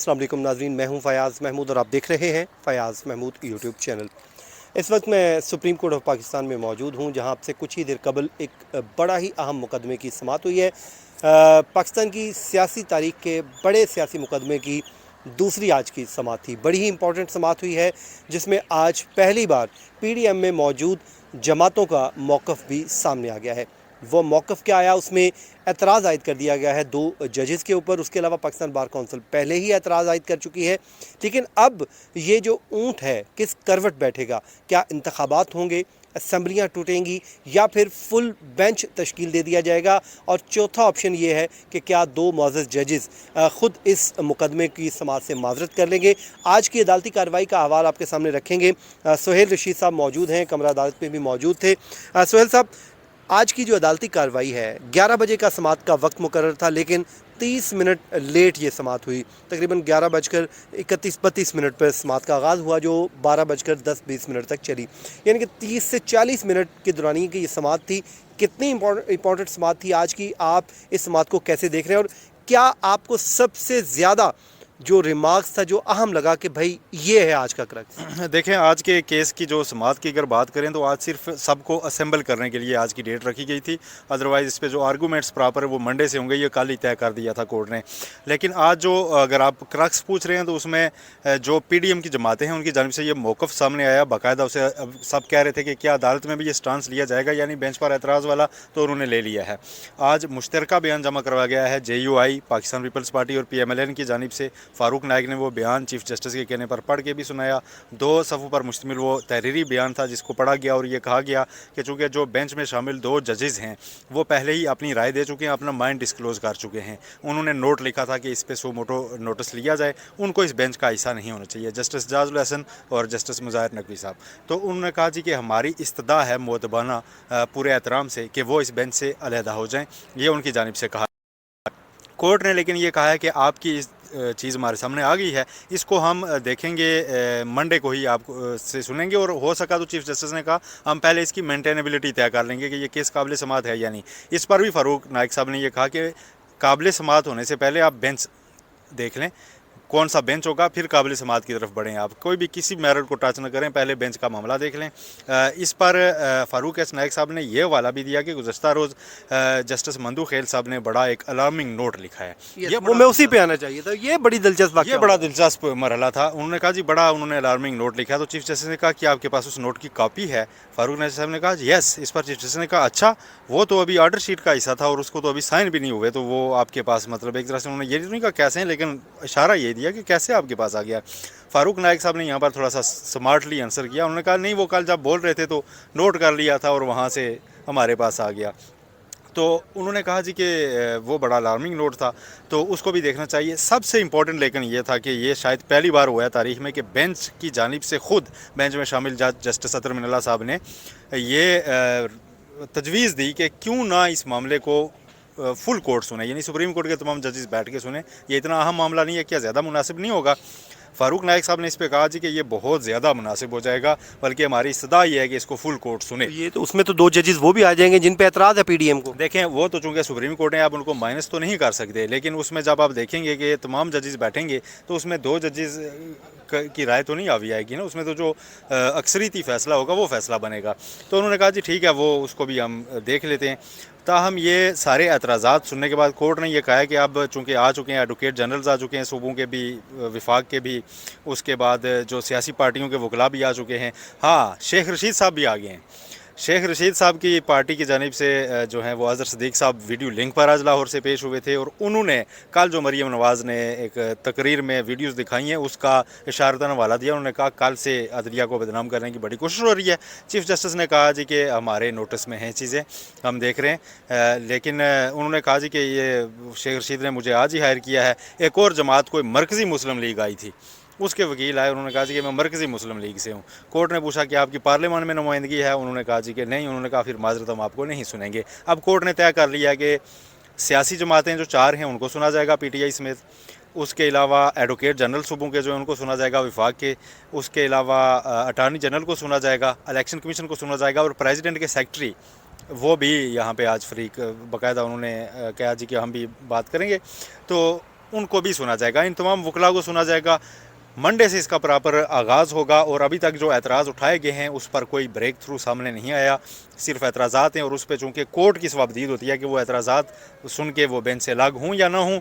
अस्सलाम वालेकुम नाज़रीन, मैं हूं फ़याज़ महमूद और आप देख रहे हैं फ़याज़ महमूद यूट्यूब चैनल। इस वक्त मैं सुप्रीम कोर्ट ऑफ पाकिस्तान में मौजूद हूं, जहां आपसे कुछ ही देर कबल एक बड़ा ही अहम मुकदमे की समाअत हुई है। पाकिस्तान की सियासी तारीख के बड़े सियासी मुकदमे की दूसरी आज की समाअत थी। बड़ी ही इंपॉर्टेंट समाअत हुई है, जिसमें आज पहली बार PDM में मौजूद जमातों का मौक़िफ़ भी सामने आ गया है। वो मौक़िफ़ क्या आया, उसमें एतराज़ आयद कर दिया गया है 2 जजेस के ऊपर। उसके अलावा पाकिस्तान बार कौंसिल पहले ही एतराज़ आयद कर चुकी है, लेकिन अब ये जो ऊँट है किस करवट बैठेगा? क्या इंतखाबात होंगे, असम्बलियाँ टूटेंगी, या फिर फुल बेंच तश्कील दे दिया जाएगा? और चौथा ऑप्शन ये है कि क्या 2 मुअज़्ज़ज़ जजेस ख़ुद इस मुकदमे की समाअत से माज़रत कर लेंगे? आज की अदालती कार्रवाई का अहवाल आपके सामने रखेंगे। सुहेल रशीद साहब मौजूद हैं, कमरा अदालत में भी मौजूद थे। सुहेल साहब, आज की जो अदालती कार्रवाई है, 11 बजे का समाअत का वक्त मुकर्रर था, लेकिन 30 मिनट लेट ये समाअत हुई। तकरीबन 11:31-32 पर समाअत का आगाज़ हुआ, जो 12:10-20 तक चली। यानी कि 30 से 40 मिनट के दौरान की ये समाअत थी। कितनी इंपॉर्टेंट समाअत थी आज की? आप इस समाअत को कैसे देख रहे हैं, और क्या आपको सबसे ज़्यादा जो रिमार्क्स था, जो अहम लगा कि भाई ये है आज का क्रक्स? देखें, आज के केस की जो समाअत की अगर बात करें तो आज सिर्फ सबको असेंबल करने के लिए आज की डेट रखी गई थी। अदरवाइज़ इस पे जो आर्गूमेंट्स प्रॉपर है वो मंडे से होंगे, ये कल ही तय कर दिया था कोर्ट ने। लेकिन आज जो अगर आप क्रक्स पूछ रहे हैं तो उसमें जो PDM की जमातें हैं उनकी जानिब से ये मौक़िफ़ सामने आया बाकायदा। उसे सब कह रहे थे कि क्या अदालत में भी ये स्टांस लिया जाएगा, यानी बेंच पर एतराज़ वाला, तो उन्होंने ले लिया है। आज मुश्तरका बयान जमा करवाया गया है JUI, पाकिस्तान पीपल्स पार्टी और PMLN की जानिब से। फ़ारूक नाइक ने वो बयान चीफ जस्टिस के कहने पर पढ़ के भी सुनाया। 2 सफ़ों पर मुश्तमिल वो तहरीरी बयान था जिसको पढ़ा गया, और ये कहा गया कि चूँकि जो बेंच में शामिल 2 जजेस हैं वो पहले ही अपनी राय दे चुके हैं, अपना माइंड डिस्क्लोज़ कर चुके हैं। उन्होंने नोट लिखा था कि इस पे सो मोटो नोटिस लिया जाए, उनको इस बेंच का हिस्सा नहीं होना चाहिए, जस्टिस जाजुल हसन और जस्टिस मुज़ाहिर नकवी साहब। तो उन्होंने कहा जी कि हमारी इस्तदा है मोतबाना पूरे एहतराम से कि वो इस बेंच से अलहदा हो जाएँ, ये उनकी जानिब से कहा। कोर्ट ने लेकिन ये कहा है कि आपकी इस चीज़ हमारे सामने आ गई है, इसको हम देखेंगे मंडे को ही आप से सुनेंगे, और हो सका तो चीफ जस्टिस ने कहा हम पहले इसकी मेंटेनेबिलिटी तय कर लेंगे कि ये केस काबिल समाअत है या नहीं। इस पर भी फ़ारूक नाइक साहब ने ये कहा कि काबिल समाअत होने से पहले आप बेंच देख लें, कौन सा बेंच होगा, फिर काबिल समाअत की तरफ बढ़ें। आप कोई भी किसी मैटर को टच न करें, पहले बेंच का मामला देख लें। इस पर फ़ारूक एस नाइक साहब ने यह हवाला भी दिया कि गुज़श्ता रोज़ जस्टिस मंदू खेल साहब ने बड़ा एक अलार्मिंग नोट लिखा है। ये वो मैं उसी पे आना चाहिए था। ये बड़ी दिलचस्प ये बड़ा दिलचस्प मरहला था। उन्होंने कहा जी बड़ा उन्होंने अलार्मिंग नोट लिखा है। तो चीफ जस्टिस ने कहा कि आपके पास उस नोट की कॉपी है? फ़ारूक नाइक साहब ने कहा यस। इस पर चीफ जस्टिस ने कहा अच्छा, वो तो अभी ऑर्डर शीट का हिस्सा था और उसको तो अभी साइन भी नहीं हुए, तो वो आपके पास, मतलब एक तरह से उन्होंने ये नहीं कहा कैसे हैं, लेकिन इशारा ये दिया कि कैसे आपके पास आ गया। फ़ारूक नाइक साहब ने यहाँ पर थोड़ा सा स्मार्टली आंसर किया। उन्होंने कहा नहीं, वो कल जब बोल रहे थे तो नोट कर लिया था और वहाँ से हमारे पास आ गया। तो उन्होंने कहा जी कि वो बड़ा अलार्मिंग नोट था, तो उसको भी देखना चाहिए। सबसे इम्पोर्टेंट लेकिन ये था कि ये शायद पहली बार हुआ है तारीख़ में कि बेंच की जानिब से ख़ुद बेंच में शामिल जज जस्टिस अतर मिनल्ला साहब ने ये तजवीज़ दी कि क्यों ना इस मामले को फुल कोर्ट सुने, यानी सुप्रीम कोर्ट के तमाम जजेस बैठ के सुने। ये इतना अहम मामला नहीं है, क्या ज़्यादा मुनासिब नहीं होगा? फ़ारूक नाइक साहब ने इस पे कहा जी कि ये बहुत ज़्यादा मुनासिब हो जाएगा, बल्कि हमारी इस्तदा ये है कि इसको फुल कोर्ट सुने। ये तो उसमें तो 2 जजेस वो भी आ जाएंगे जिन पे एतराज़ है PDM को। देखें, वो तो चूँकि सुप्रीम कोर्ट है, आप उनको माइनस तो नहीं कर सकते, लेकिन उसमें जब आप देखेंगे कि तमाम जजेस बैठेंगे तो उसमें 2 जजेस की राय तो नहीं आवी आएगी ना, उसमें तो जो अक्सरीती फ़ैसला होगा वो फ़ैसला बनेगा। तो उन्होंने कहा जी ठीक है, वो उसको भी हम देख लेते हैं। ताहम ये सारे एतराज़ात सुनने के बाद कोर्ट ने यह कहा है कि अब चूँकि आ चुके हैं एडवोकेट जनरल्स, आ चुके हैं सूबों के भी, विफाक के भी, उसके बाद जो सियासी पार्टियों के वकला भी आ चुके हैं। हाँ, शेख रशीद साहब भी आ गए हैं। शेख रशीद साहब की पार्टी की जानिब से जो है वो अज़हर सिद्दीक़ साहब वीडियो लिंक पर आज लाहौर से पेश हुए थे, और उन्होंने कल जो मरीम नवाज़ ने एक तकरीर में वीडियोस दिखाई हैं उसका इशारतन हवाला दिया। उन्होंने कहा कल से अदलिया को बदनाम करने की बड़ी कोशिश हो रही है। चीफ जस्टिस ने कहा जी कि हमारे नोटिस में हैं चीज़ें, हम देख रहे हैं, लेकिन उन्होंने कहा जी कि ये शेख रशीद ने मुझे आज ही हायर किया है। एक और जमात कोई मरकज़ी मुस्लिम लीग आई थी, उसके वकील आए, उन्होंने कहा जी कि मैं मरकज़ी मुस्लिम लीग से हूँ। कोर्ट ने पूछा कि आपकी पार्लियामान में नुमाइंदगी है? उन्होंने कहा जी कि नहीं। उन्होंने कहा फिर माजरत हम आपको नहीं सुनेंगे। अब कोर्ट ने तय कर लिया कि सियासी जमातें जो 4 हैं उनको सुना जाएगा PTI समेत, उसके अलावा एडवोकेट जनरल सूबों के जो है उनको सुना जाएगा विफाक के, उसके अलावा अटार्नी जनरल को सुना जाएगा, इलेक्शन कमीशन को सुना जाएगा, और प्रेसिडेंट के सेक्रेटरी वो भी यहाँ पे आज फरीक बाकायदा उन्होंने कहा जी कि हम भी बात करेंगे। तो उनको भी सुना जाएगा, इन तमाम वकला को सुना जाएगा। मंडे से इसका प्रॉपर आगाज़ होगा और अभी तक जो एतराज़ उठाए गए हैं उस पर कोई ब्रेक थ्रू सामने नहीं आया, सिर्फ एतराज़ात हैं। और उस पर चूँकि कोर्ट की सवाबदीद होती है कि वो एतराज़ात सुन के वो बेंच से अलग हों या ना हों,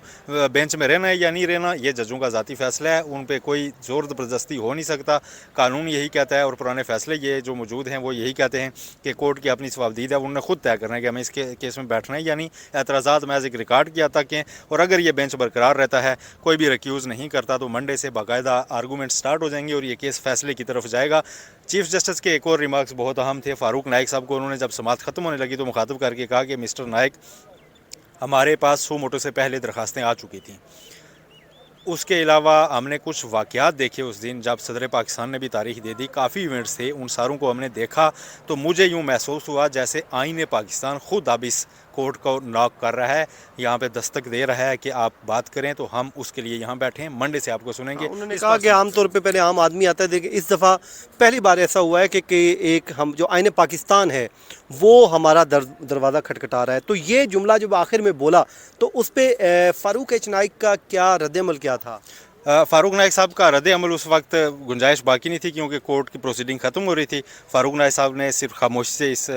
बेंच में रहना है या नहीं रहना, ये जजों का ज़ाती फ़ैसला है, उन पर कोई ज़ोर ज़बरदस्ती हो नहीं सकता। कानून यही कहता है और पुराने फ़ैसले ये जो मौजूद हैं वो यही कहते हैं कि कोर्ट की अपनी सवाबदीद है, उन्होंने खुद तय करना है कि हमें इस केस में बैठना है या नहीं। एतराज़ात महज एक रिकॉर्ड किया तक हैं, और अगर ये बेंच बरकरार रहता है, कोई भी रिक्यूज़ नहीं करता, तो मंडे से बाकायदा आर्गूमेंट स्टार्ट हो जाएंगे और ये केस फैसले की तरफ जाएगा। चीफ जस्टिस के एक और रिमार्क्स बहुत अहम थे। फारूक नाइक साहब को उन्होंने जब समाअत ख़त्म होने लगी तो मुखातब करके कहा कि मिस्टर नाइक, हमारे पास सो मोटो से पहले दरखास्तें आ चुकी थीं। उसके अलावा हमने कुछ वाक़यात देखे उस दिन जब सदर पाकिस्तान ने भी तारीख दे दी, काफ़ी इवेंट्स थे, उन सारों को हमने देखा तो मुझे यूँ महसूस हुआ जैसे आईन पाकिस्तान ख़ुद अब इस कोर्ट को नॉक कर रहा है, यहाँ पे दस्तक दे रहा है कि आप बात करें तो हम उसके लिए यहाँ बैठे हैं, मंडे से आपको सुनेंगे। उन्होंने कहा कि आमतौर पे पहले आम आदमी आता है, देखिए इस दफ़ा पहली बार ऐसा हुआ है कि एक हम जो आईन पाकिस्तान है वो हमारा दरवाज़ा खटखटा रहा है। तो ये जुमला जब आखिर में बोला तो उस पर फ़ारूक एच नाइक का क्या रद्द-ए-अमल क्या था? फ़ारूक नाइक साहब का रद्द अमल उस वक्त गुंजाइश बाकी नहीं थी क्योंकि कोर्ट की प्रोसीडिंग ख़त्म हो रही थी। फ़ारूक नाइक साहब ने सिर्फ खामोशी से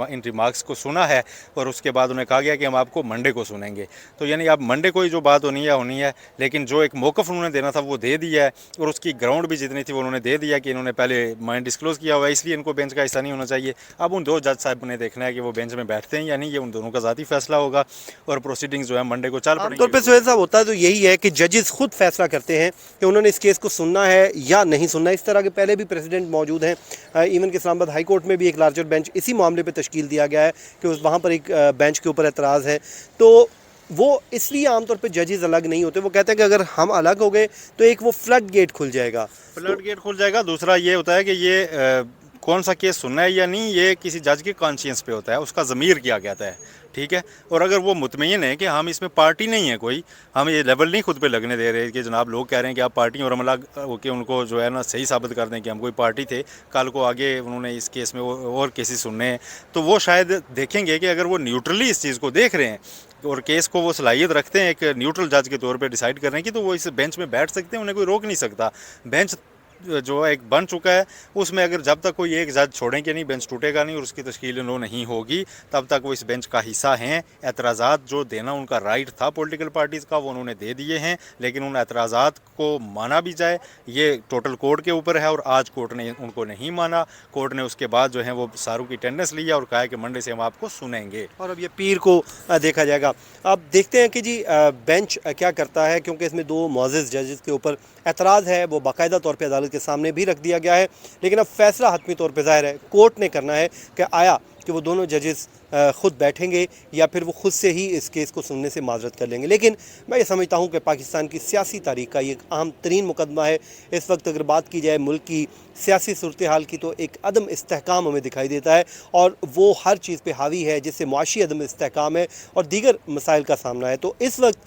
इन रिमार्क्स को सुना है और उसके बाद उन्हें कहा गया कि हम आपको मंडे को सुनेंगे। तो यानी अब मंडे को ही जो बात होनी है, लेकिन जो एक मौक़िफ़ उन्होंने देना था वो दे दिया है और उसकी ग्राउंड भी जितनी थी वो उन्होंने दे दिया कि इन्होंने पहले माइंड डिस्क्लोज़ किया हुआ है, इसलिए इनको बेंच का हिस्सा नहीं होना चाहिए। अब उन दो जज साहब ने देखना है कि वो बेंच में बैठते हैं या नहीं, ये उन दोनों का ज़ाती फ़ैसला होगा और प्रोसीडिंग्स जो है मंडे को चल पड़ेंगी। आमतौर पर सुहेल साहब होता है तो यही है कि जजेस खुद फैसला करते हैं कि उन्होंने इस केस को सुनना है या नहीं सुनना। इस तरह के पहले भी प्रेसिडेंट मौजूद हैं, इवन कि इस्लामाबाद हाई कोर्ट में भी एक लार्जर बेंच इसी मामले पे तश्कील दिया गया है कि वहाँ पर एक बेंच के ऊपर एतराज़ है। तो वो इसलिए आमतौर पे जजेस अलग नहीं होते, वो कहते हैं कि अगर हम अलग हो गए तो एक वो फ्लड गेट खुल जाएगा। दूसरा ये होता है कि ये कौन सा केस सुनना है या नहीं, ये किसी जज के कॉन्शियस पे होता है, उसका ज़मीर क्या कहता है, ठीक है। और अगर वो मुतमईन है कि हम इसमें पार्टी नहीं है कोई, हम ये लेवल नहीं खुद पे लगने दे रहे कि जनाब लोग कह रहे हैं कि आप पार्टी और हमला होकर उनको जो है ना सही साबित कर दें कि हम कोई पार्टी थे, कल को आगे उन्होंने इस केस में और केसेस सुनने हैं, तो वो शायद देखेंगे कि अगर वो न्यूट्रली इस चीज़ को देख रहे हैं और केस को वो सलाहियत रखते हैं एक न्यूट्रल जज के तौर पर डिसाइड करने की, तो वो इस बेंच में बैठ सकते हैं, उन्हें कोई रोक नहीं सकता। बेंच जो एक बन चुका है उसमें अगर जब तक कोई एक जज छोड़ेंगे नहीं, बेंच टूटेगा नहीं और उसकी तश्कील नो नहीं होगी, तब तक वो इस बेंच का हिस्सा हैं। एतराज़ात जो देना उनका राइट था पॉलिटिकल पार्टीज़ का, वो उन्होंने दे दिए हैं, लेकिन उन एतराज़ात को माना भी जाए ये टोटल कोर्ट के ऊपर है। और आज कोर्ट ने उनको नहीं माना, कोर्ट ने उसके बाद जो है वो सारों की अटेंडेंस लिया और कहा कि मंडे से हम आपको सुनेंगे और अब ये पीर को देखा जाएगा। अब देखते हैं कि जी बेंच क्या करता है, क्योंकि इसमें दो मुअज़्ज़ज़ जजेस के ऊपर एतराज़ है, वो बाकायदा तौर पे अदालत के सामने भी रख दिया गया है। लेकिन अब फैसला हतमी तौर पे ज़ाहिर है कोर्ट ने करना है कि आया कि वो दोनों जजेस ख़ुद बैठेंगे या फिर वो ख़ुद से ही इस केस को सुनने से माजरत कर लेंगे। लेकिन मैं ये समझता हूँ कि पाकिस्तान की सियासी तारीख़ का ये एक अहम तरीन मुकदमा है। इस वक्त अगर बात की जाए मुल्क की सियासी सूरत हाल की, तो एक अदम इस्तेहकाम हमें दिखाई देता है और वो हर चीज़ पे हावी है, जिससे मुआशी अदम इस्तेहकाम है और दीगर मसाइल का सामना है। तो इस वक्त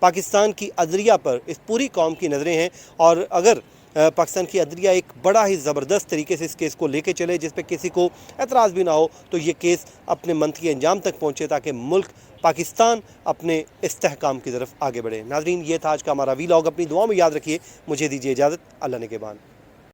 पाकिस्तान की अदलिया पर इस पूरी कौम की नज़रें हैं और अगर पाकिस्तान की अदलिया एक बड़ा ही ज़बरदस्त तरीके से इस केस को लेके चले जिस पे किसी को एतराज़ भी ना हो, तो ये केस अपने मंतकी अंजाम तक पहुँचे ताकि मुल्क पाकिस्तान अपने इस्तेहकाम की तरफ आगे बढ़े। नाज़रीन, ये था आज का हमारा वीलॉग। अपनी दुआओं में याद रखिए। मुझे दीजिए इजाज़त। अल्लाह ने के बान।